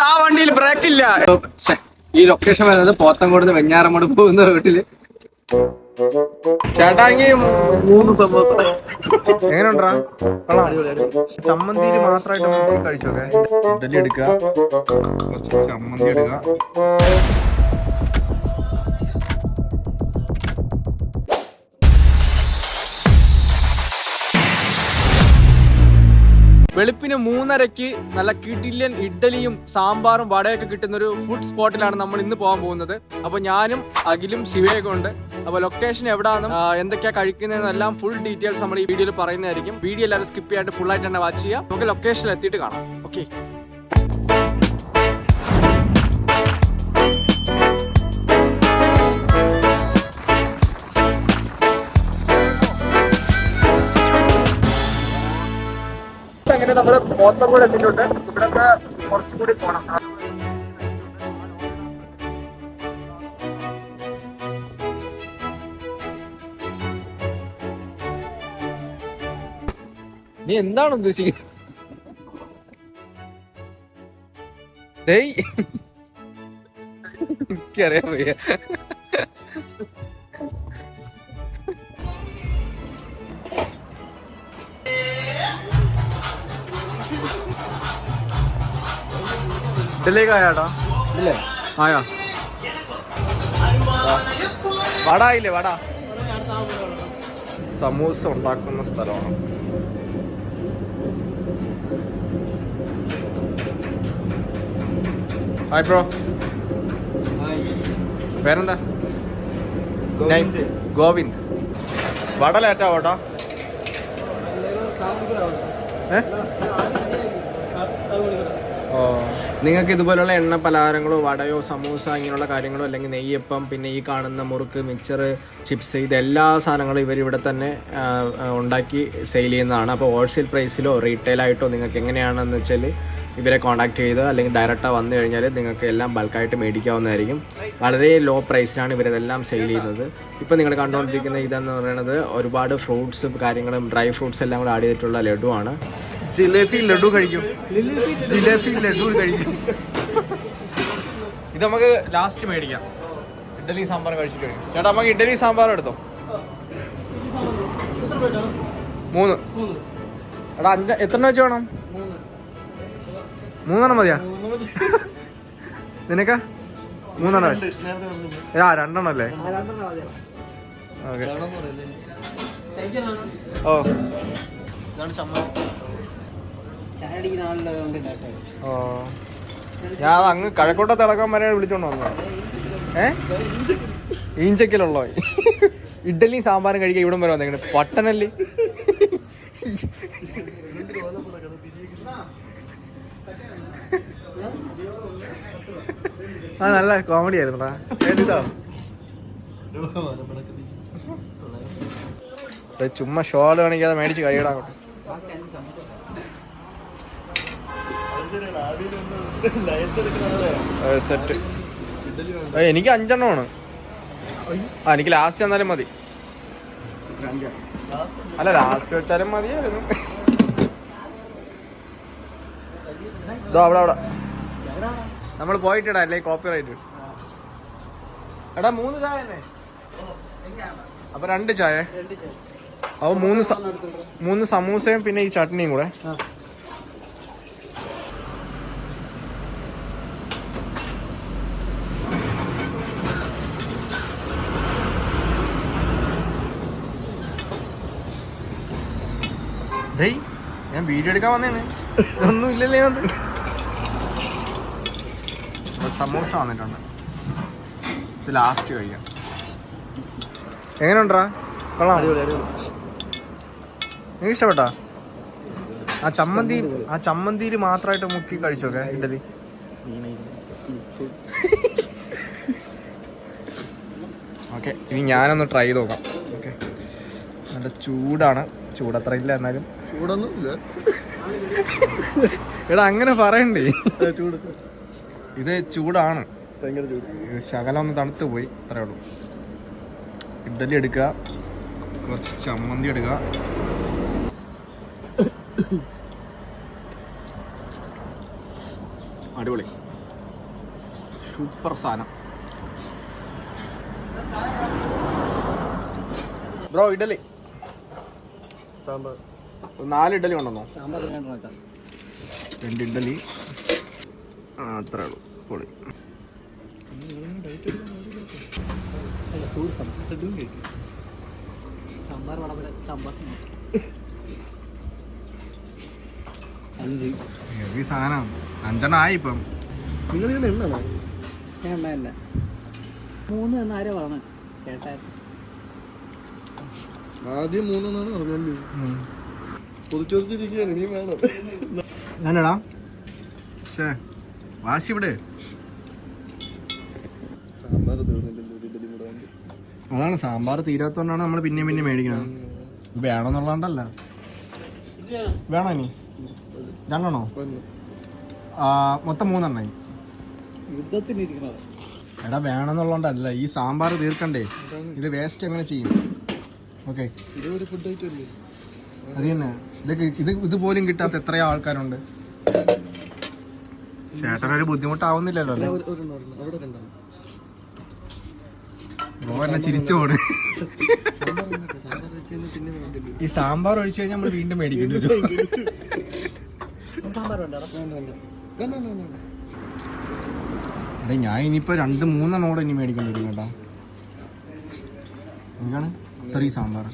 ആ വണ്ടിയിൽ ബ്രേക്ക് ഇല്ല. ഈ ലൊക്കേഷൻ വരുന്നത് പോത്തങ്കോട് വെഞ്ഞാറമ്മൂട് പോകുന്ന റൂട്ടില്. ചേട്ടാങ്കി 3 സമോസ എങ്ങനെയുണ്ടാ? ചമ്മന്തിയിൽ മാത്രമായിട്ട് കഴിച്ചോക്കെ. ഇഡലി എടുക്കുക, കുറച്ച് ചമ്മന്തി എടുക്കുക. വെളുപ്പിന് 3:30 നല്ല കിടിലൻ ഇഡ്ഡലിയും സാമ്പാറും വടയൊക്കെ കിട്ടുന്ന ഒരു ഫുഡ് സ്പോട്ടിലാണ് നമ്മൾ ഇന്ന് പോകാൻ പോകുന്നത്. അപ്പൊ ഞാനും അഖിലും ശിവയൊക്കെ ഉണ്ട്. അപ്പൊ ലൊക്കേഷൻ എവിടാന്നും എന്തൊക്കെയാ കഴിക്കുന്നതെന്നെല്ലാം ഫുൾ ഡീറ്റെയിൽസ് നമ്മൾ ഈ വീഡിയോയിൽ പറയുന്നതായിരിക്കും. വീഡിയോ എല്ലാവരും സ്കിപ്പ് ചെയ്യാണ്ട് ഫുൾ ആയിട്ട് തന്നെ വാച്ച് ചെയ്യാം. നമുക്ക് ലൊക്കേഷനിൽ എത്തിയിട്ട് കാണാം. ഓക്കെ. അങ്ങനെ നമ്മള് പോത്തങ്കോട് എത്തിയിട്ടുണ്ട്. ഇവിടത്തെ കുറച്ചുകൂടി പോണം. നീ എന്താണ് ഉദ്ദേശിക്കുന്നത്? എനിക്കറിയാൻ വയ്യ. ഇതിലേക്ക് ആയാട്ടോ? ഇല്ലേ? ആയോ? വട ഇല്ലേ? വട സമൂസ ഉണ്ടാക്കുന്ന സ്ഥലമാണ്. Hi bro. പേരെന്താ? ഗോവിന്ദ്. വട ലേറ്റാ വട? ഓ, നിങ്ങൾക്ക് ഇതുപോലുള്ള എണ്ണ പലഹാരങ്ങളോ വടയോ സമൂസ ഇങ്ങനെയുള്ള കാര്യങ്ങളോ അല്ലെങ്കിൽ നെയ്യപ്പം പിന്നെ ഈ കാണുന്ന മുറുക്ക് മിക്സർ ചിപ്സ് ഇതെല്ലാ സാധനങ്ങളും ഇവരിവിടെ തന്നെ ഉണ്ടാക്കി സെയിൽ ചെയ്യുന്നതാണ്. അപ്പോൾ ഹോൾസെയിൽ പ്രൈസിലോ റീറ്റെയിലായിട്ടോ നിങ്ങൾക്ക് എങ്ങനെയാണെന്ന് വെച്ചാൽ ഇവരെ കോൺടാക്ട് ചെയ്ത് അല്ലെങ്കിൽ ഡയറക്റ്റാണ് വന്നു കഴിഞ്ഞാൽ നിങ്ങൾക്ക് എല്ലാം ബൾക്കായിട്ട് മേടിക്കാവുന്നതായിരിക്കും. വളരെ ലോ പ്രൈസിലാണ് ഇവരിതെല്ലാം സെയിൽ ചെയ്യുന്നത്. ഇപ്പോൾ നിങ്ങൾ കണ്ടുകൊണ്ടിരിക്കുന്ന ഇതെന്ന് പറയുന്നത് ഒരുപാട് ഫ്രൂട്ട്സും കാര്യങ്ങളും ഡ്രൈ ഫ്രൂട്ട്സ് എല്ലാം കൂടെ ആഡ് ചെയ്തിട്ടുള്ള ലഡുവാണ്. ജിലേബി ലഡു കഴിക്കും. ജിലേബി ലഡു കഴിക്കും. ഇത് നമുക്ക് ലാസ്റ്റ് മേടിക്കാം. ഇഡ്ഡലി സാമ്പാർ കഴിച്ചിട്ട് കഴിക്കും. ചേട്ടാ നമുക്ക് ഇഡ്ഡലി സാമ്പാർ എടുത്തോ. 3. എടാ 5 എത്ര വെച്ച് വേണം? 3 മതിയാ നിനക്ക? 3 വെച്ച് 2 അല്ലേ? ഓക്കെ. ഓ ഓ, ഞാൻ അങ്ങ് കഴക്കൂട്ടത്ത് ഇളക്കാൻ വരെ വിളിച്ചോണ്ട് വന്നത്. ഈഞ്ചക്കലുള്ളോ? ഇഡ്ഡലിയും സാമ്പാറും കഴിക്കാൻ ഇവിടം വരെ വന്നേക്കണേ. പട്ടണല്ലേ? ആ നല്ല കോമഡി ആയിരുന്നടാ. ചുമ്മാ ഷോള് കാണിക്കാതെ മേടിച്ച് കഴിയടാ. സെറ്റ്. എനിക്ക് 5 എനിക്ക് ലാസ്റ്റ് തന്നാലും മതി. അല്ല ലാസ്റ്റ് വെച്ചാലും മതിയായിരുന്നു. ഇതോ അവിടെ നമ്മൾ പോയിട്ടിടാ അല്ലേ കോപ്പിറൈറ്റ്. എടാ 3 ചായ തന്നെ. അപ്പൊ 2 ചായ. അപ്പൊ 3 സമൂസയും പിന്നെ ഈ ചട്നിയും കൂടെ. ഞാൻ വീഡിയോ എടുക്കാൻ വന്നേണ്. ഒന്നും ഇല്ലല്ലേ? സമൂസ വന്നിട്ടുണ്ട്. ഇത് ലാസ്റ്റ് കഴിക്കാം. എങ്ങനെയുണ്ടാ? കൊള്ളാം. നിങ്ങൾക്ക് ഇഷ്ടപ്പെട്ടാ? ആ ചമ്മന്തിയിൽ മാത്രമായിട്ട് മുക്കി കഴിച്ചോക്കെ ഇഡലി. ഓക്കെ, ഇനി ഞാനൊന്ന് ട്രൈ ചെയ്ത് നോക്കാം. ഓക്കെ, നല്ല ചൂടാണ്. ചൂടത്ര ഇല്ല, എന്നാലും ചൂടൊന്നും ഇല്ല. എടാ അങ്ങനെ പറയണ്ടേ. ഇത് ചൂടാണ്. ശകലം ഒന്ന് തണുത്ത് പോയി, അത്രേ ഉള്ളൂ. ഇഡ്ഡലി എടുക്കുക, കുറച്ച് ചമ്മന്തി എടുക്കുക. അടിപൊളി. സൂപ്പർ സാധനം. ബ്രോ ഇഡലി സാമ്പാർ 4 ഇഡലി ഉണ്ടെന്നോ? സാമ്പാർ 2 ഇഡലി അത്രേ ഉള്ളൂ. പൊളി. സാമ്പാർ സാമ്പാർ ഈ സാധനം 5 ആയി ഇപ്പം. നിങ്ങൾ എണ്ണ എണ്ണ 3 എന്നാരോ പറഞ്ഞു കേട്ടായിരുന്നു. ആദ്യം 3 എന്നാണ് പറഞ്ഞത്. പൊതിച്ചോദിച്ചിരിക്കുകയാണ് നീ വേണം. ഞാനടാ പക്ഷേ വാശി ഇവിടെ. സാമ്പാർ തീർന്നില്ലല്ലോ, ഇഡലി കൂടെ ഉണ്ട്. അതാണ് സാമ്പാർ തീരാത്തോണ്ടാണ് നമ്മൾ പിന്നെയും പിന്നെ മേടിക്കണത്. വേണമെന്നുള്ളതുകൊണ്ടല്ല. വേണോ ഇനി 2 മൊത്തം 3 എണ്ണ. യുദ്ധത്തിനിരിക്കണത് എടാ വേണമെന്നുള്ളതുകൊണ്ടല്ല, ഈ സാമ്പാർ തീർക്കണ്ടേ. ഇത് വേസ്റ്റ് എങ്ങനെ ചെയ്യും? ഓക്കെ ഇതൊരു ഫുഡ് ഐറ്റം അല്ലേ? അത് തന്നെ. ഇതുപോലും കിട്ടാത്ത എത്രയോ ആൾക്കാരുണ്ട്. ചേട്ടനൊരു ബുദ്ധിമുട്ടാവുന്നില്ലല്ലോ അല്ലേ? അവിടെ രണ്ടാണ്. എന്നെ ചിരിച്ചോട്. സാമ്പാർ പിന്നെ വേണ്ടല്ലോ. ഈ സാമ്പാർ ഒഴിച്ചു കഴിഞ്ഞാൽ നമ്മൾ വീണ്ടും മേടിക്കേണ്ടി വരും. സാമ്പാറുണ്ടോ? എടേ ഞാൻ ഇനിയിപ്പോ 2-3 എണ്ണോടെ ഇനി മേടിക്കേണ്ടി വരും കേട്ടാ. എന്താണ് ഇത്രയും സാമ്പാർ?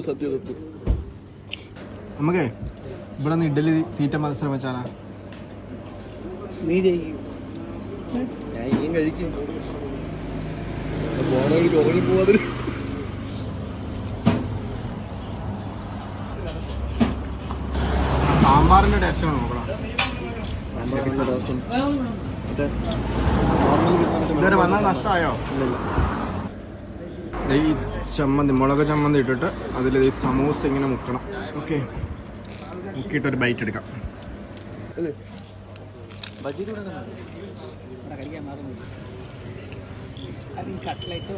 സത്യം. നമുക്കേ ഇവിടെ നിന്ന് ഇഡലി തീറ്റ മത്സരം വെച്ചാലാ? നീ ചെയ്യും. ഞാൻ ഇനിയും കഴിക്കും. പോണ വഴി കോഴി പോവാതെ. സാമ്പാറിന്റെ ടേസ്റ്റ് ആണ് നോക്കണം. ഇതുവരെ വന്നാൽ നഷ്ടമായോ? ഈ ചമ്മന്തി, മുളക് ചമ്മന്തി ഇട്ടിട്ട് അതിൽ ഈ സമൂസ ഇങ്ങനെ മുക്കണം. ഓക്കെ, മുക്കിയിട്ടൊരു ബൈറ്റ് എടുക്കാം. കഴിക്കാൻ മാറുന്നു. കട്ട്ലൈറ്റോ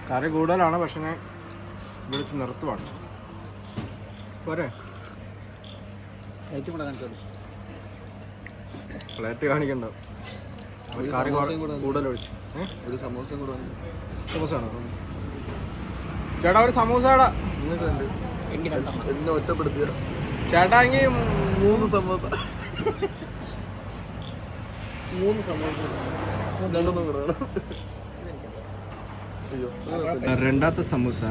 കറി കൂടുതലാണ്, പക്ഷെ ഞാൻ വിളിച്ച് നിർത്തുവാണ്. പോരെ ലൈറ്റ് കൂടെ കാണിച്ചോളൂ. പ്ലേറ്റ് കാണിക്കണ്ട. കറി കൂടുതൽ ഒഴിച്ചു. ഒരു സമോസ കൂടെ സമൂസ ആണോ ചേട്ടാ? ഒരു സമൂസയുടെ എന്നെ ഒറ്റപ്പെടുത്തിയ ചേട്ടാ എങ്കിൽ 3 സമോസ. 3 സമോസ 2 കൂടെ വേണം. അയ്യോ, രണ്ടാമത്തെ സമൂസ.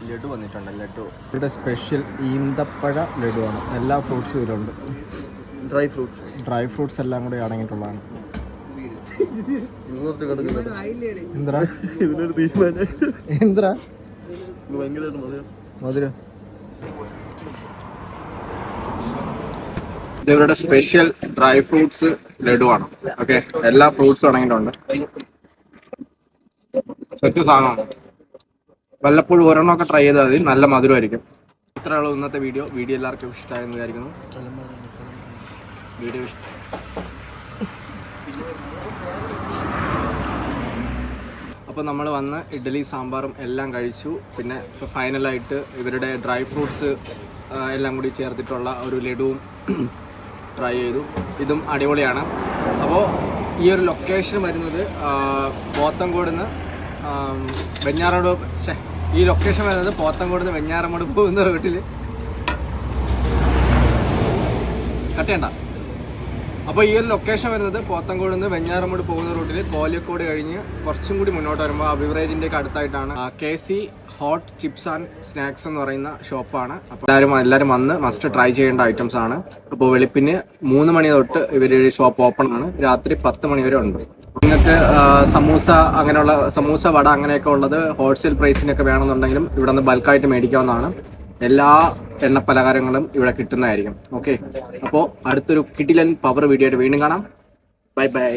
ലഡു വന്നിട്ടുണ്ട്. ലഡു ഇവിടെ സ്പെഷ്യൽ ഈന്തപ്പഴ ലഡുവാണ്. എല്ലാ ഫ്രൂട്ട്സും ഇതിലുണ്ട്. ഡ്രൈ ഫ്രൂട്ട്സ് എല്ലാം കൂടി അടങ്ങിയിട്ടുള്ളതാണ്. എന്താ എന്താ മധുരം? ഇത് ഇവരുടെ സ്പെഷ്യൽ ഡ്രൈ ഫ്രൂട്ട്സ് ലഡുവാണ്. ഓക്കെ, എല്ലാ ഫ്രൂട്ട്സും അടങ്ങിയിട്ടുണ്ട്. സെറ്റ് സാധനമാണ്. വല്ലപ്പോഴും ഒരെണ്ണമൊക്കെ ട്രൈ ചെയ്താൽ മതി, നല്ല മധുരമായിരിക്കും. ഇത്രയുള്ള ഇന്നത്തെ വീഡിയോ എല്ലാവർക്കും ഇഷ്ടമായെന്ന് വിചാരിക്കുന്നു. വീഡിയോ അപ്പോൾ നമ്മൾ വന്ന് ഇഡ്ഡലി സാമ്പാറും എല്ലാം കഴിച്ചു. പിന്നെ ഇപ്പോൾ ഫൈനലായിട്ട് ഇവരുടെ ഡ്രൈ ഫ്രൂട്ട്സ് എല്ലാം കൂടി ചേർത്തിട്ടുള്ള ഒരു ലഡുവും ട്രൈ ചെയ്തു. ഇതും അടിപൊളിയാണ്. അപ്പോൾ ഈ ഒരു ലൊക്കേഷൻ വരുന്നത് പോത്തങ്കോട് നിന്ന് വെഞ്ഞാറമൂട്. ഈ ലൊക്കേഷൻ വരുന്നത് പോത്തങ്കോട് നിന്ന് വെഞ്ഞാറമൂട് പോകുന്ന റൂട്ടിൽ. കട്ടേണ്ട. അപ്പോൾ ഈ ഒരു ലൊക്കേഷൻ വരുന്നത് പോത്തങ്കോട് നിന്ന് വെഞ്ഞാറമൂട് പോകുന്ന റൂട്ടിൽ കോലിയക്കോട് കഴിഞ്ഞ് കുറച്ചും കൂടി മുന്നോട്ട് വരുമ്പോൾ ആ ബിവറേജിൻ്റെ ഒക്കെ അടുത്തായിട്ടാണ് KC hot chips and snacks എന്ന് പറയുന്ന ഷോപ്പാണ്. അപ്പോൾ എല്ലാവരും വന്ന് മസ്റ്റ് ട്രൈ ചെയ്യേണ്ട ഐറ്റംസ് ആണ്. അപ്പോൾ വെളുപ്പിന് 3 മണി തൊട്ട് ഇവർ ഷോപ്പ് ഓപ്പൺ ആണ്. രാത്രി 10 മണി വരെ ഉണ്ട്. നിങ്ങൾക്ക് സമൂസ അങ്ങനെയുള്ള സമൂസ വട അങ്ങനെയൊക്കെ ഉള്ളത് ഹോൾസെയിൽ പ്രൈസിനൊക്കെ വേണമെന്നുണ്ടെങ്കിലും ഇവിടെ നിന്ന് ബൾക്കായിട്ട് മേടിക്കാവുന്നതാണ്. എല്ലാ എണ്ണ പലഹാരങ്ങളും ഇവിടെ കിട്ടുന്നതായിരിക്കും. ഓക്കെ, അപ്പോൾ അടുത്തൊരു കിടിലൻ പവർ വീഡിയോ ആയിട്ട് വീണ്ടും കാണാം. Bye bye.